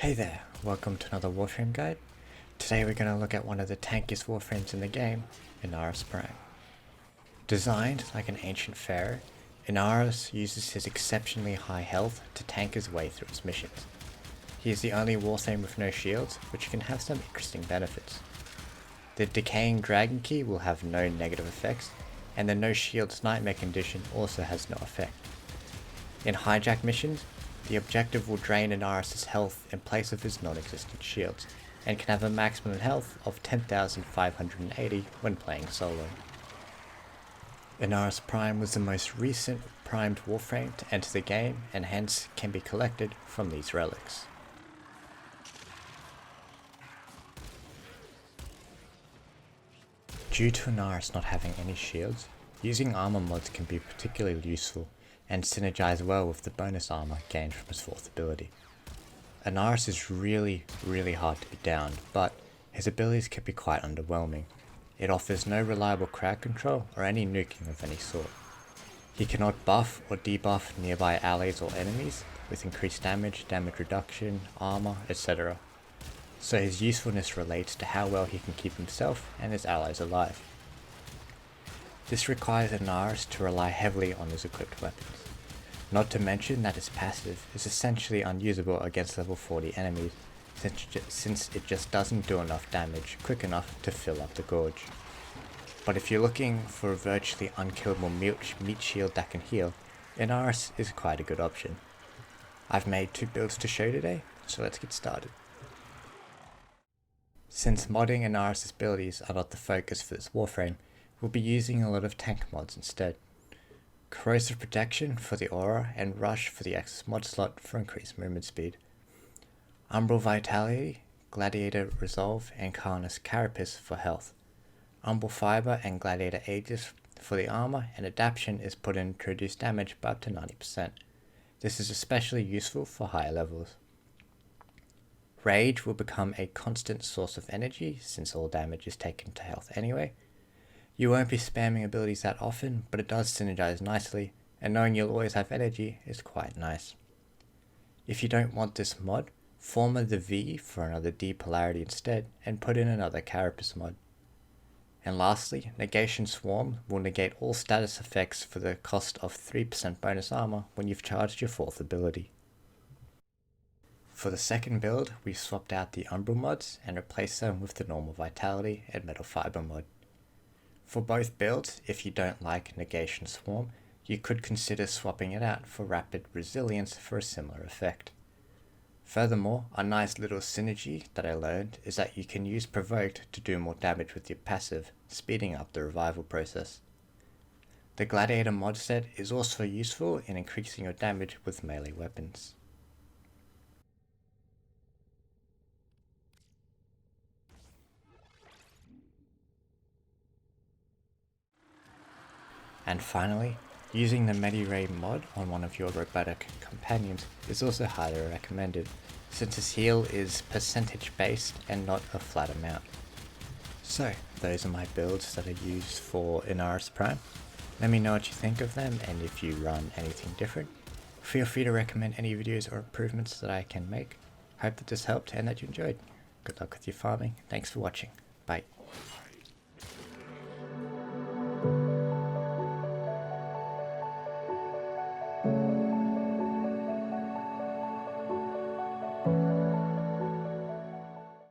Hey there, welcome to another Warframe guide. Today we're going to look at one of the tankiest Warframes in the game, Inaros Prime. Designed like an ancient pharaoh, Inaros uses his exceptionally high health to tank his way through his missions. He is the only Warframe with no shields, which can have some interesting benefits. The Decaying Dragon Key will have no negative effects, and the No Shields Nightmare condition also has no effect. In hijack missions, the objective will drain Inaros' health in place of his non-existent shields, and can have a maximum health of 10,580 when playing solo. Inaros Prime was the most recent primed Warframe to enter the game, and hence can be collected from these relics. Due to Inaros not having any shields, using armor mods can be particularly useful and synergize well with the bonus armor gained from his 4th ability. Inaros is really hard to be downed, but his abilities can be quite underwhelming. It offers no reliable crowd control or any nuking of any sort. He cannot buff or debuff nearby allies or enemies with increased damage, damage reduction, armor, etc. So his usefulness relates to how well he can keep himself and his allies alive. This requires Inaros to rely heavily on his equipped weapons. Not to mention that his passive is essentially unusable against level 40 enemies, since it just doesn't do enough damage quick enough to fill up the gorge. But if you're looking for a virtually unkillable meat shield that can heal, Inaros is quite a good option. I've made 2 builds to show today, so let's get started. Since modding Inaros' abilities are not the focus for this Warframe, we'll be using a lot of tank mods instead. Corrosive Protection for the aura, and Rush for the Access mod slot for increased movement speed. Umbral Vitality, Gladiator Resolve, and Carnus Carapace for health. Umbral Fiber and Gladiator Aegis for the armor, and Adaption is put in to reduce damage by up to 90%. This is especially useful for higher levels. Rage will become a constant source of energy, since all damage is taken to health anyway. You won't be spamming abilities that often, but it does synergize nicely, and knowing you'll always have energy is quite nice. If you don't want this mod, Forma the V for another D polarity instead, and put in another Carapace mod. And lastly, Negation Swarm will negate all status effects for the cost of 3% bonus armor when you've charged your 4th ability. For the second build, we swapped out the Umbral mods and replaced them with the normal Vitality and Metal Fiber mod. For both builds, if you don't like Negation Swarm, you could consider swapping it out for Rapid Resilience for a similar effect. Furthermore, a nice little synergy that I learned is that you can use Provoked to do more damage with your passive, speeding up the revival process. The Gladiator mod set is also useful in increasing your damage with melee weapons. And finally, using the Medi-Ray mod on one of your robotic companions is also highly recommended, since his heal is percentage based and not a flat amount. So, those are my builds that are used for Inaros Prime. Let me know what you think of them, and if you run anything different. Feel free to recommend any videos or improvements that I can make. Hope that this helped and that you enjoyed. Good luck with your farming. Thanks for watching. Bye.